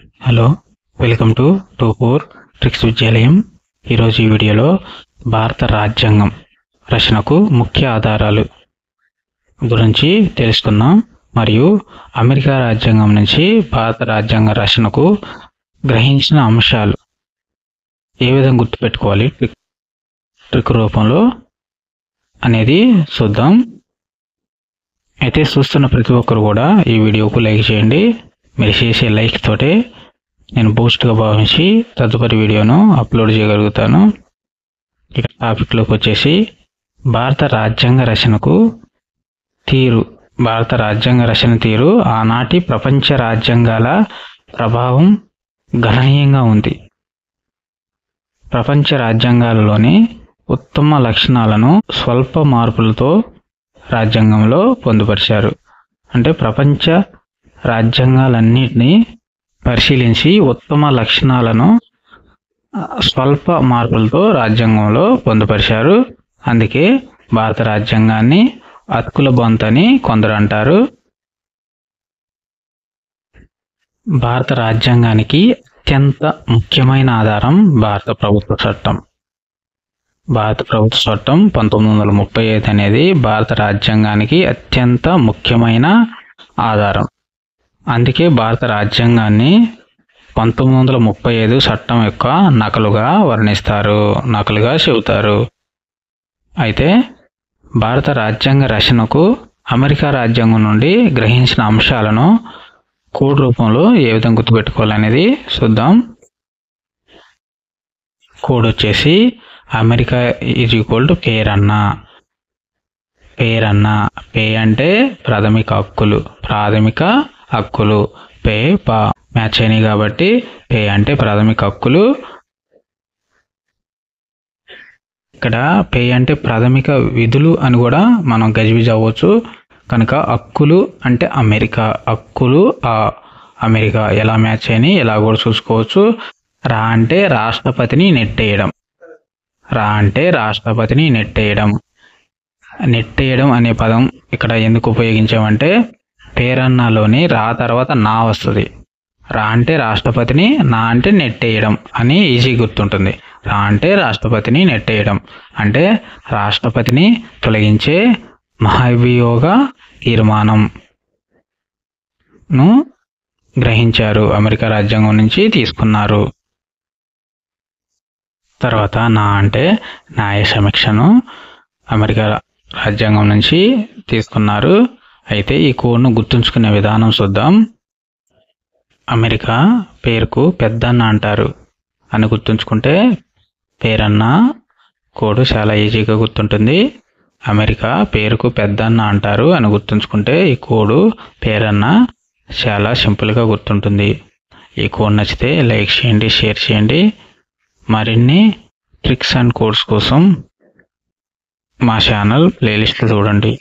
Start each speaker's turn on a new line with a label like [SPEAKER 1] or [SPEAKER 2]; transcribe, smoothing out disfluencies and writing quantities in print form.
[SPEAKER 1] Hello, welcome to 24 tricks విద్యాలయం. ఈరోజు ఈ వీడియోలో భారత రాజ్యాంగం రచనకు ముఖ్య ఆధారాలు గురించి తెలుసుకుందాం. మరియు అమెరికా రాజ్యాంగం నుంచి భారత రాజ్యాంగ రచనకు గ్రహించిన అంశాలు ఏ విధంగా గుర్తుపెట్టుకోవాలి ట్రిక్ రూపంలో అనేది చూద్దాం. అయితే చూస్తున్న ప్రతి ఒక్కరు కూడా ఈ వీడియోకు లైక్ చేయండి. మీరు చేసే లైక్ తోటే నేను బూస్ట్గా భావించి తదుపరి వీడియోను అప్లోడ్ చేయగలుగుతాను. ఇక టాపిక్లోకి వచ్చేసి భారత రాజ్యాంగ రచన తీరు ఆనాటి ప్రపంచ రాజ్యాంగాల ప్రభావం గణనీయంగా ఉంది. ప్రపంచ రాజ్యాంగాలలోని ఉత్తమ లక్షణాలను స్వల్ప మార్పులతో రాజ్యాంగంలో పొందుపరిచారు. అంటే ప్రపంచ రాజ్యాంగాలన్నింటినీ పరిశీలించి ఉత్తమ లక్షణాలను స్వల్ప మార్పులతో రాజ్యాంగంలో పొందుపరిచారు. అందుకే భారత రాజ్యాంగాన్ని హక్కుల బొంత అని కొందరు అంటారు. భారత రాజ్యాంగానికి అత్యంత ముఖ్యమైన ఆధారం భారత ప్రభుత్వ చట్టం. భారత ప్రభుత్వ చట్టం 1935 అనేది భారత రాజ్యాంగానికి అత్యంత ముఖ్యమైన ఆధారం. అందుకే భారత రాజ్యాంగాన్ని 1935 చట్టం యొక్క నకలుగా చెబుతారు. అయితే భారత రాజ్యాంగ రచనకు అమెరికా రాజ్యాంగం నుండి గ్రహించిన అంశాలను కోడ్ రూపంలో ఏ విధంగా గుర్తుపెట్టుకోవాలనేది చూద్దాం. కోడ్ వచ్చేసి అమెరికా ఈజ్ ఈక్వల్ టు పేరన్నా. పే అంటే ప్రాథమిక హక్కులు. పే పా మ్యాచ్ అయినాయి కాబట్టి పే అంటే ప్రాథమిక హక్కులు. ఇక్కడ పే అంటే ప్రాథమిక విధులు అని కూడా మనం గజిబిజి అవ్వచ్చు. కనుక హక్కులు అంటే అమెరికా ఎలా మ్యాచ్ అయినాయి ఎలా కూడా చూసుకోవచ్చు. రా అంటే రాష్ట్రపతిని నెట్టేయడం అనే పదం ఇక్కడ ఎందుకు ఉపయోగించామంటే పేరన్నాలోని రా తర్వాత నా వస్తుంది. రా అంటే రాష్ట్రపతిని, నా అంటే నెట్టేయడం అని ఈజీ గుర్తుంటుంది. రా అంటే రాష్ట్రపతిని నెట్టేయడం అంటే రాష్ట్రపతిని తొలగించే మహాభియోగ తీర్మానంను గ్రహించారు, అమెరికా రాజ్యాంగం నుంచి తీసుకున్నారు. తర్వాత నా అంటే న్యాయ సమీక్షను అమెరికా రాజ్యాంగం నుంచి తీసుకున్నారు. అయితే ఈ కోడ్ను గుర్తుంచుకునే విధానం చూద్దాం. అమెరికా పేరుకు పెద్దన్న అంటారు అని గుర్తుంచుకుంటే పేరన్న కోడ్ చాలా ఈజీగా గుర్తుంటుంది. అమెరికా పేరుకు పెద్దన్న అంటారు అని గుర్తుంచుకుంటే ఈ కోడ్ పేరన్న చాలా సింపుల్గా గుర్తుంటుంది. ఈ కోడ్ నచ్చితే లైక్ చేయండి, షేర్ చేయండి. మరిన్ని ట్రిక్స్ అండ్ కోడ్స్ కోసం మా ఛానల్ ప్లేలిస్ట్లు చూడండి.